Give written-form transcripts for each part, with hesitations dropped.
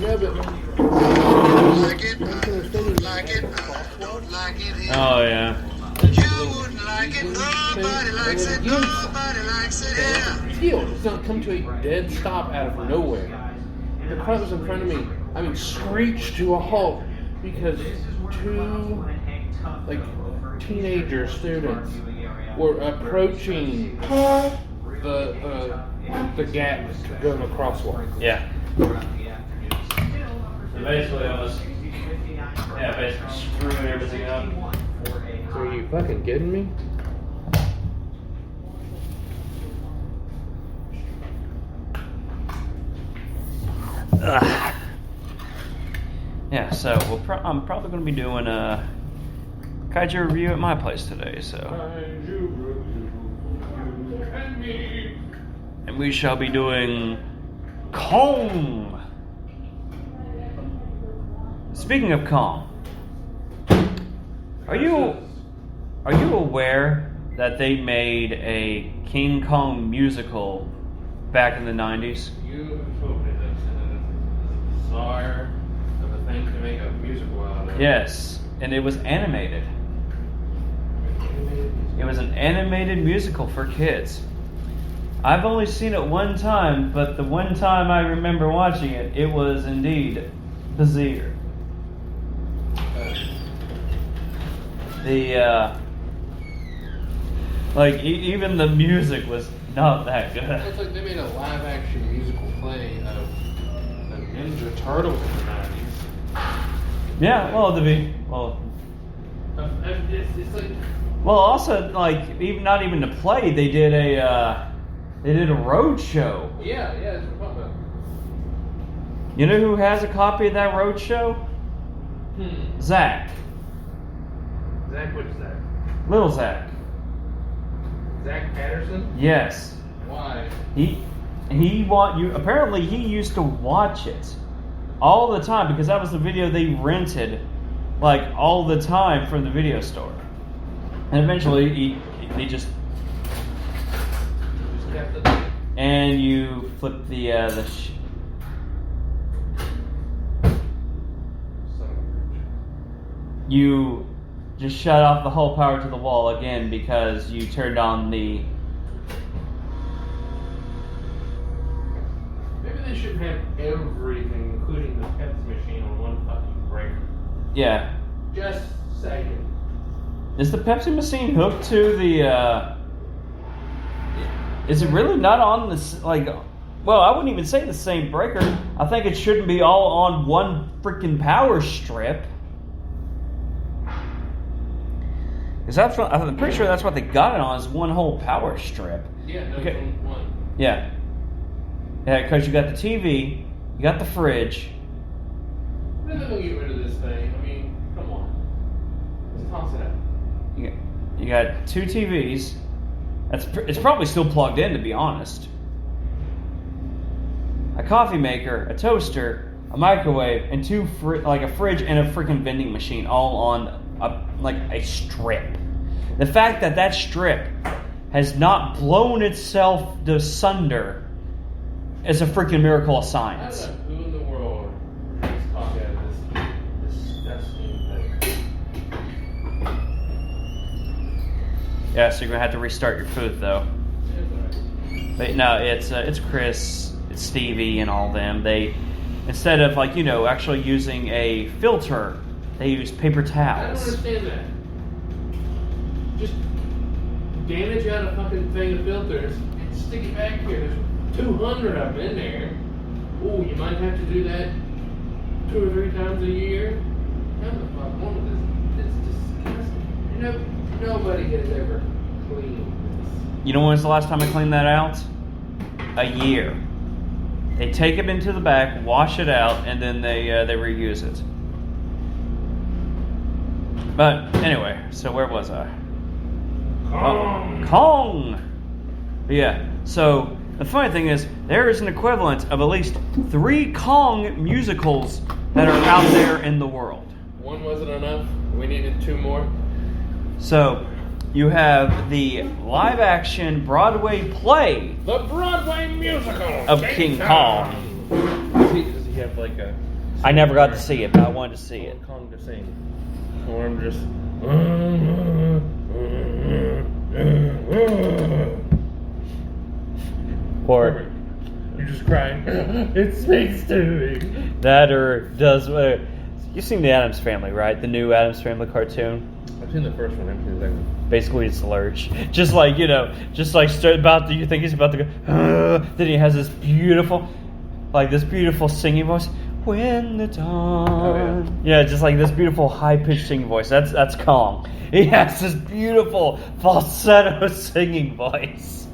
Yeah, but Like it, like it, don't like it. Oh yeah. You wouldn't like it. Nobody likes it. Nobody likes it. Yeah. Still, it's not come to a dead stop out of nowhere. The car was in front of me. I mean, screeched to a halt because two, like, teenager students were approaching the gap to go in the crosswalk. Yeah. So basically, I was basically screwing everything up. So are you fucking kidding me? Yeah, so I'm probably going to be doing a kaiju review at my place today. So, and we shall be doing Kong. Speaking of Kong, are you aware that they made a King Kong musical back in the 90s? You have told me this, and it's bizarre of a thing to make a musical out of. Yes, and it was animated. It was an animated musical for kids. I've only seen it one time, but the one time I remember watching it, it was indeed bizarre. Even the music was not that good. It's like they made a live action musical play of the Ninja Turtles in the 90s. Yeah, It's like, also even not even to play, they did a road show. yeah, that's what I'm talking about. You know who has a copy of that road show? Zach. Zach, what is that? Little Zach. Zach Patterson? Yes. Why? Apparently he used to watch it all the time because that was the video they rented all the time from the video store. And eventually he just kept it. and you flip the you just shut off the whole power to the wall again because you turned on the. Maybe they should have everything, including the Pepsi machine, on one fucking breaker. Yeah. Just saying. Is the Pepsi machine hooked to the? Is it really not on this? Well, I wouldn't even say the same breaker. I think it shouldn't be all on one freaking power strip. Because I'm pretty sure that's what they got it on, is one whole power strip. Yeah, no, Okay. one. Yeah. Yeah, because you got the TV, you got the fridge. They're not gonna get rid of this thing. I mean, come on. Let's toss it out. You got two TVs. It's probably still plugged in, to be honest. A coffee maker, a toaster, a microwave, and a fridge and a freaking vending machine, all on a strip. The fact that strip has not blown itself asunder is a freaking miracle of I science. don't know who in the world drinks coffee out of this disgusting thing. Yeah, so you're gonna have to restart your food though. It's alright. But no, it's Chris, it's Stevie, and all them. They, instead of actually using a filter, they use paper I don't towels. understand that. Just damage out a fucking thing of filters and stick it back here. There's 200 of them in there. Ooh, you might have to do that 2 or 3 times a year. How the fuck one of this? It's disgusting. Nobody has ever cleaned this. You know when's the last time I cleaned that out? A year. They take it into the back, wash it out, and then they reuse it. But anyway, so where was I? Kong! But yeah, so the funny thing is, there is an equivalent of at least 3 Kong musicals that are out there in the world. One wasn't enough. We needed 2 more. So, you have the live-action Broadway play The Broadway musical of King Kong. Does he you have like a. I never got to see it, but I wanted to see it. Kong to sing. Or I'm just. Or You're just crying. It speaks to me. that, or does. You've seen the Addams Family, right? The new Addams Family cartoon. I've seen the first one. I haven't seen the second one. Basically, it's Lurch. Just like you think he's about to go. Then he has this beautiful singing voice. When the dawn. Oh, yeah, just like this beautiful high pitched singing voice. That's Kong. He has this beautiful falsetto singing voice.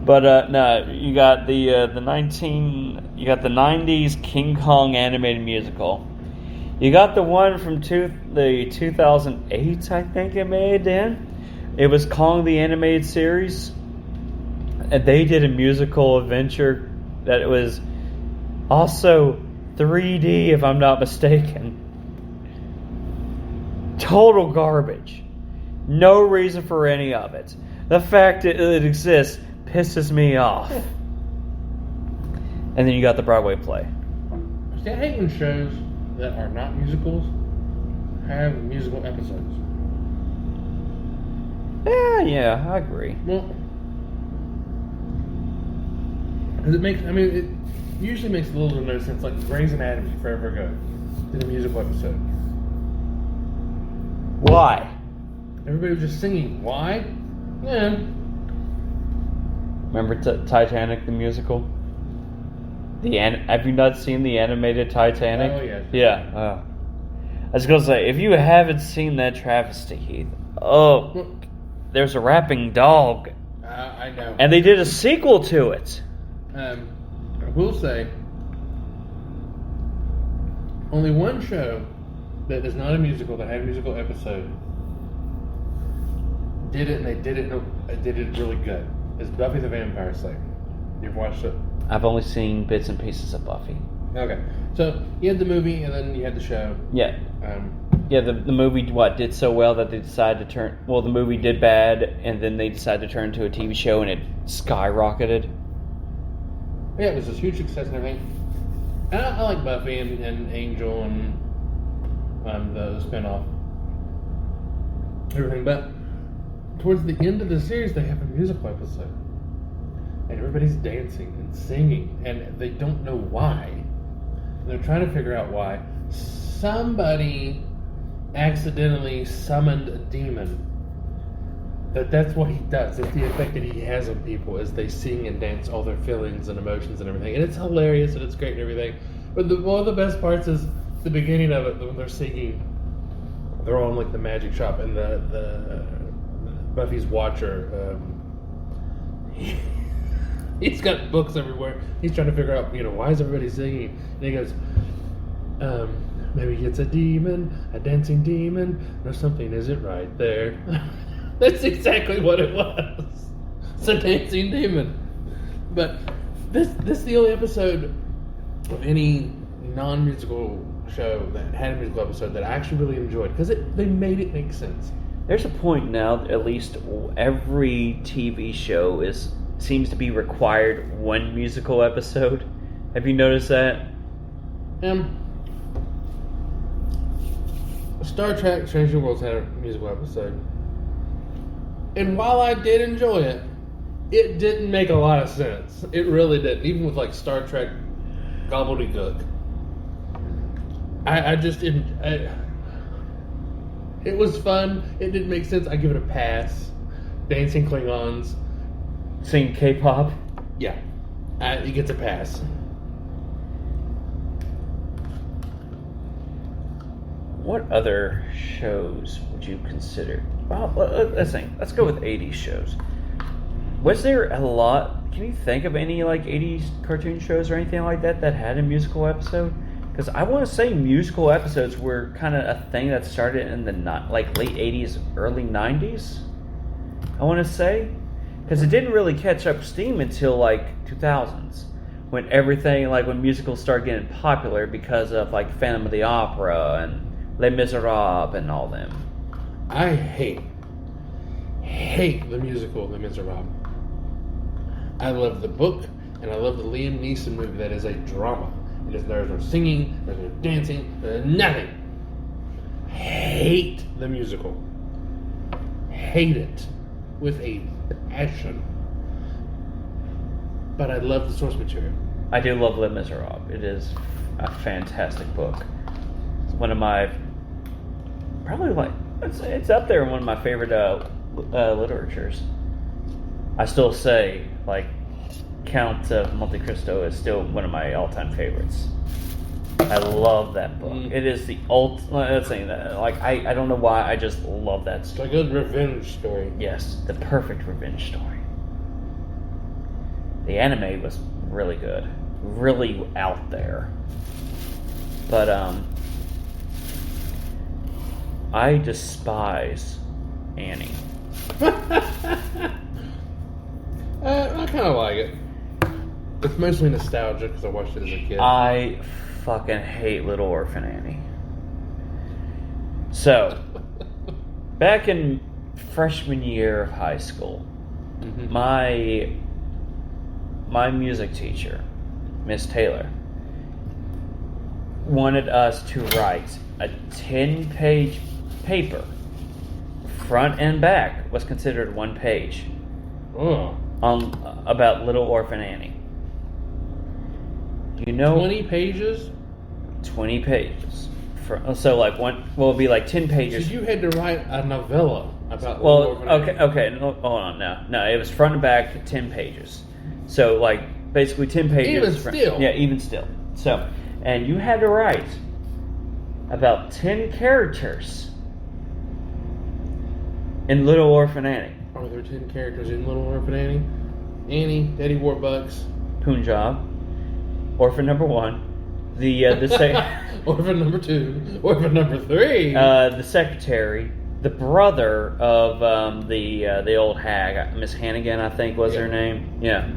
But no, you got the 90s King Kong animated musical. You got the one from the 2008, I think it made then. It was Kong the Animated Series. And they did a musical adventure that it was also 3D, if I'm not mistaken. Total garbage. No reason for any of it. The fact that it exists pisses me off. And then you got the Broadway play. See, I hate when shows that are not musicals have musical episodes. Yeah, I agree. Well, because it usually makes a little bit of no sense. Like Grey's Anatomy, forever ago, did a musical episode. Why? Everybody was just singing. Why? Yeah. Remember Titanic the musical? Have you not seen the animated Titanic? Oh, yeah. Yeah. I was gonna say, if you haven't seen that travesty, Heath, there's a rapping dog, I know. and they did a sequel to it. I will say, only one show that is not a musical that had a musical episode did it, and they did it really good. It's Buffy the Vampire Slayer. You've watched it? I've only seen bits and pieces of Buffy. Okay, so you had the movie, and then you had the show. Yeah. The movie did so well that they decided to turn. Well, the movie did bad, and then they decided to turn to a TV show, and it skyrocketed. Yeah, it was this huge success and everything. And I like Buffy and Angel and the spinoff, everything. But towards the end of the series, they have a musical episode, and everybody's dancing and singing, and they don't know why. And they're trying to figure out why. Somebody accidentally summoned a demon. That's what he does. It's the effect that he has on people as they sing and dance all their feelings and emotions and everything. And it's hilarious and it's great and everything. But one of the best parts is the beginning of it when they're singing. They're all in like the magic shop, and the Buffy's watcher. He's got books everywhere. He's trying to figure out, why is everybody singing? And he goes, maybe it's a demon, a dancing demon. No, something isn't right there. That's exactly what it was. It's a dancing demon. But this is the only episode of any non-musical show that had a musical episode that I actually really enjoyed, because they made it make sense. There's a point now that at least every TV show seems to be required one musical episode. Have you noticed that? Star Trek Strange New Worlds had a musical episode. And while I did enjoy it, it didn't make a lot of sense. It really didn't. Even with like Star Trek gobbledygook. I just didn't. It was fun. It didn't make sense. I give it a pass. Dancing Klingons. Sing K-pop? Yeah. It gets a pass. What other shows would you consider? Well, let's think. Let's go with 80s shows. Was there a lot? Can you think of any like 80s cartoon shows or anything like that had a musical episode? Because I want to say musical episodes were kind of a thing that started in the late 80s, early 90s. I want to say, because it didn't really catch up steam until like 2000s, when everything when musicals started getting popular because of like Phantom of the Opera and Les Miserables and all them. I hate the musical Les Miserables. I love the book. And I love the Liam Neeson movie that is a drama. There's no singing, there's no dancing, there's nothing. Hate the musical. Hate it with a passion. But I love the source material. I do love Les Miserables. It is a fantastic book. It's one of my, probably like, it's up there in one of my favorite literatures. I still say, like, Count of Monte Cristo is still one of my all-time favorites. I love that book. It is the ultimate thing that, like, I don't know why, I just love that It's story. a good revenge story. Yes, the perfect revenge story. The anime was really good, really out there. But I despise Annie. I kind of like it. It's mostly nostalgia because I watched it as a kid. I fucking hate Little Orphan Annie. So, back in freshman year of high school, Mhm. my music teacher, Miss Taylor, wanted us to write a 10-page paper. Front and back was considered one page Oh. about Little Orphan Annie. You know, 20 pages? 20 pages. So like one, well, it'd be like 10 So pages. you had to write a novella about Well, Little Orphan okay, no, hold on, no, it was front and back 10 pages. So like basically 10 pages. Even still. Yeah, even still. So, and you had to write about 10 characters in Little Orphan Annie. Are there 10 characters in Little Orphan Annie? Annie, Daddy Warbucks, Punjab, Orphan number 1, the Orphan number 2, Orphan number 3. the secretary, the brother of the old hag, Miss Hannigan, I think was her name. Yeah.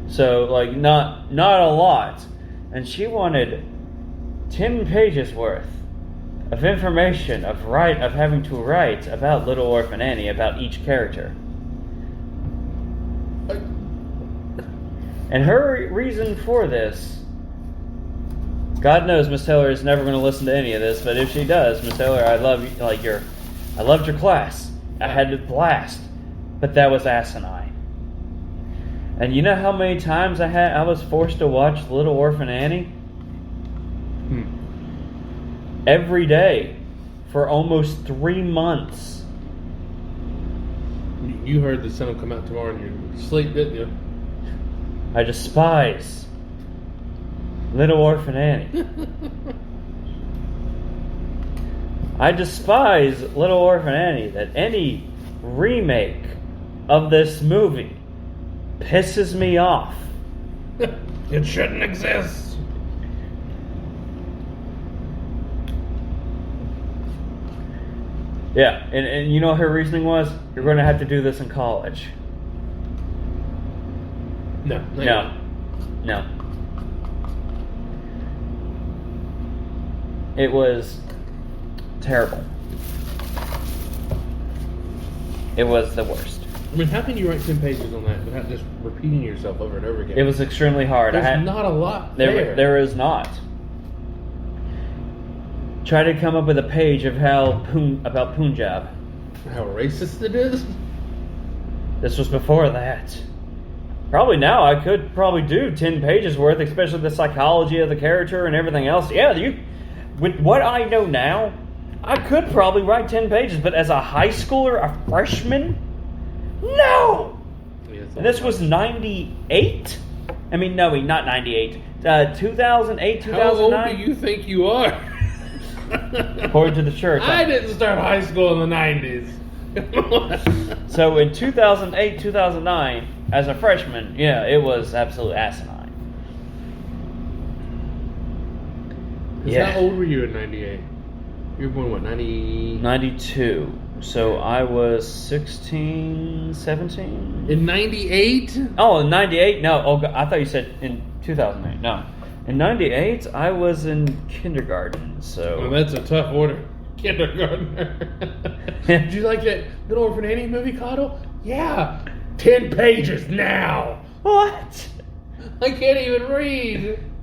So like not a lot, and she wanted 10 pages worth of information of having to write about Little Orphan Annie, about each character. And her reason for this, God knows Miss Taylor is never going to listen to any of this, but if she does, Miss Taylor, I love you, I loved your class. I had a blast, but that was asinine. And you know how many times I was forced to watch Little Orphan Annie? Every day for almost 3 months. You heard the sun will come out tomorrow in your sleep, didn't you? I despise Little Orphan Annie. I despise Little Orphan Annie, that any remake of this movie pisses me off. It shouldn't exist. Yeah, and you know what her reasoning was? You're going to have to do this in college. No. No. It was terrible. It was the worst. I mean, how can you write 10 pages on that without just repeating yourself over and over again? It was extremely hard. There's not a lot there. There is not. Try to come up with a page of about Punjab. How racist it is? This was before that. Probably now I could probably do 10 pages worth, especially the psychology of the character and everything else. Yeah, with what I know now, I could probably write 10 pages, but as a high schooler, a freshman, no! And this was 98? I mean, no, not 98. 2008, 2009? How old do you think you are? According to the church. I didn't start high school in the 90s. So in 2008, 2009, as a freshman, yeah, it was absolutely asinine. Yeah. How old were you in 98? You were born, what, 90? 92. So I was 16, 17? In 98? Oh, in 98? No. Oh, God, I thought you said in 2008. No. In 98, I was in kindergarten, so... Well, that's a tough order. Kindergartner. Did you like that Little Orphan Annie movie, Cottle? Yeah. 10 pages now. What? I can't even read.